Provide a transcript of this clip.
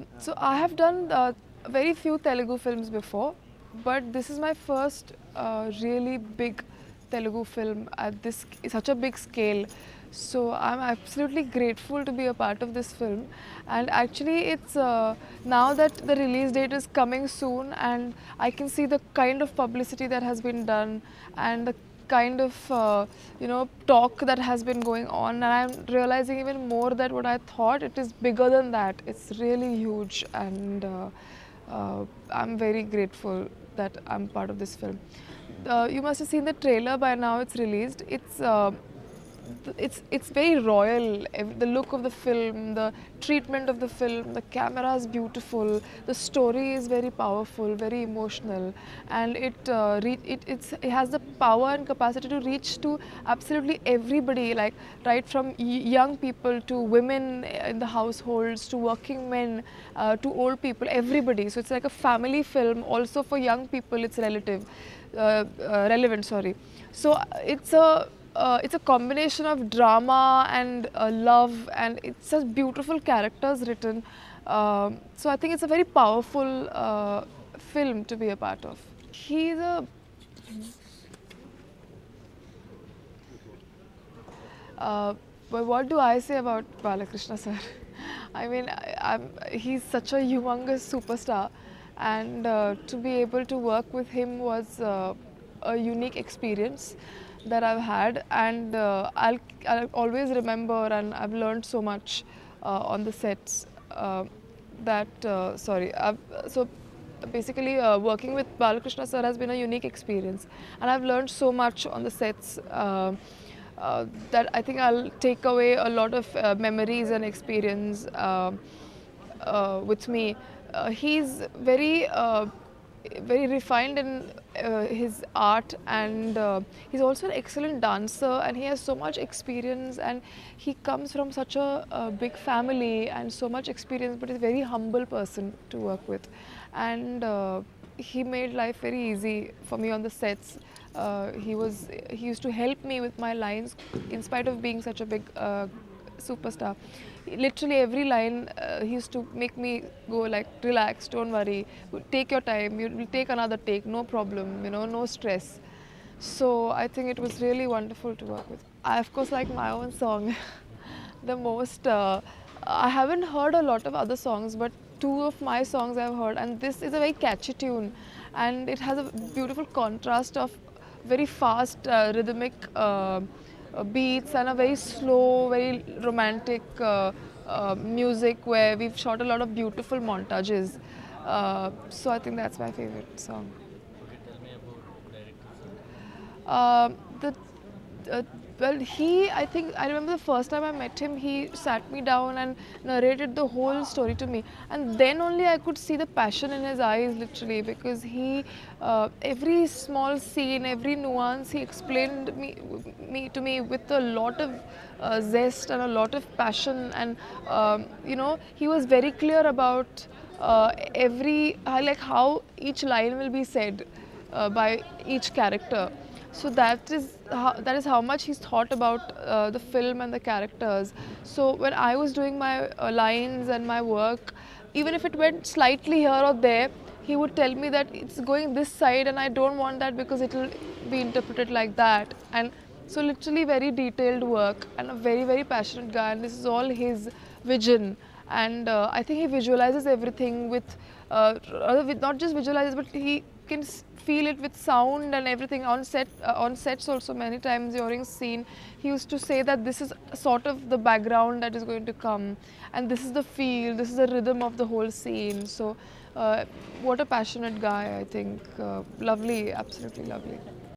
So I have done very few Telugu films before, but this is my first really big Telugu film at this such a big scale. So I'm absolutely grateful to be a part of this film, and actually it's now that the release date is coming soon, and I can see the kind of publicity that has been done and the kind of talk that has been going on, and I'm realizing even more that what I thought, it is bigger than that. It's really huge, and I'm very grateful that I'm part of this film. You must have seen the trailer by now. It's released. It's very royal. The look of the film, the treatment of the film, the camera is beautiful. The story is very powerful, very emotional, and it has the power and capacity to reach to absolutely everybody. Like right from young people to women in the households to working men to old people, everybody. So it's like a family film. Also for young people, it's relevant. Sorry. So it's a combination of drama and love, and it's such beautiful characters written. So I think it's a very powerful film to be a part of. He's a but what do I say about Balakrishna sir? I mean, he's such a humongous superstar, and to be able to work with him was a unique experience that I've had, and I'll always remember, and I've learned so much on the sets. So basically, working with Balakrishna sir has been a unique experience, and I've learned so much on the sets. That I think I'll take away a lot of memories and experience with me. He's very refined in his art, and he's also an excellent dancer, and he has so much experience, and he comes from such a big family and so much experience, but he's a very humble person to work with, and he made life very easy for me on the sets. He used to help me with my lines in spite of being such a big superstar. Literally every line he used to make me go like, relax, don't worry, take your time, you will take another take, no problem, no stress. So I think it was really wonderful to work with. I of course like my own song the most. I haven't heard a lot of other songs, but two of my songs I've heard, and this is a very catchy tune, and it has a beautiful contrast of very fast rhythmic beats and a very slow, very romantic music where we've shot a lot of beautiful montages. So I think that's my favorite song. The well, I think I remember the first time I met him, he sat me down and narrated the whole story to me, and then only I could see the passion in his eyes, literally, because every small scene, every nuance, he explained me to me with a lot of zest and a lot of passion, and he was very clear about like how each line will be said by each character. So that is how much he's thought about the film and the characters. So when I was doing my lines and my work, even if it went slightly here or there, he would tell me that it's going this side, and I don't want that because it will be interpreted like that. And so literally very detailed work, and a very very passionate guy, and this is all his vision. And I think he visualizes everything with not just visualizes, but he can feel it with sound and everything on set. On sets also, many times during scene, he used to say that this is sort of the background that is going to come, and this is the feel, this is the rhythm of the whole scene. So what a passionate guy, I think. Lovely, absolutely lovely.